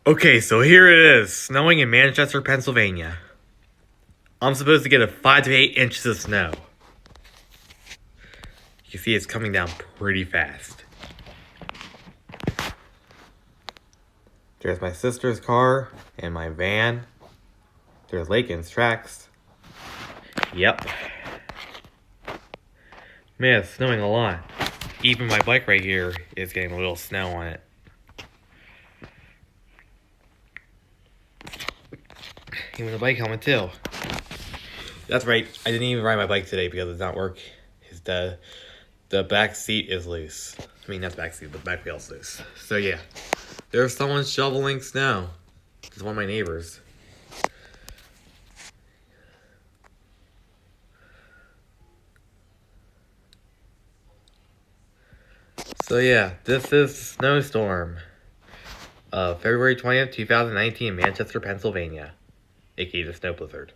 Okay, so here it is, snowing in Manchester, Pennsylvania. I'm supposed to get a 5 to 8 inches of snow. You can see it's coming down pretty fast. There's my sister's car and my van. There's Lakin's tracks. Yep. Man, it's snowing a lot. Even my bike right here is getting a little snow on it. Even the bike helmet too. That's right, I didn't even ride my bike today because it's not working. The back seat is loose. I mean, not the back seat, but the back wheel's loose. So yeah, there's someone shoveling snow. It's one of my neighbors. So yeah, this is Snowstorm of February 20th, 2019 in Manchester, Pennsylvania, aka the Snow Blizzard.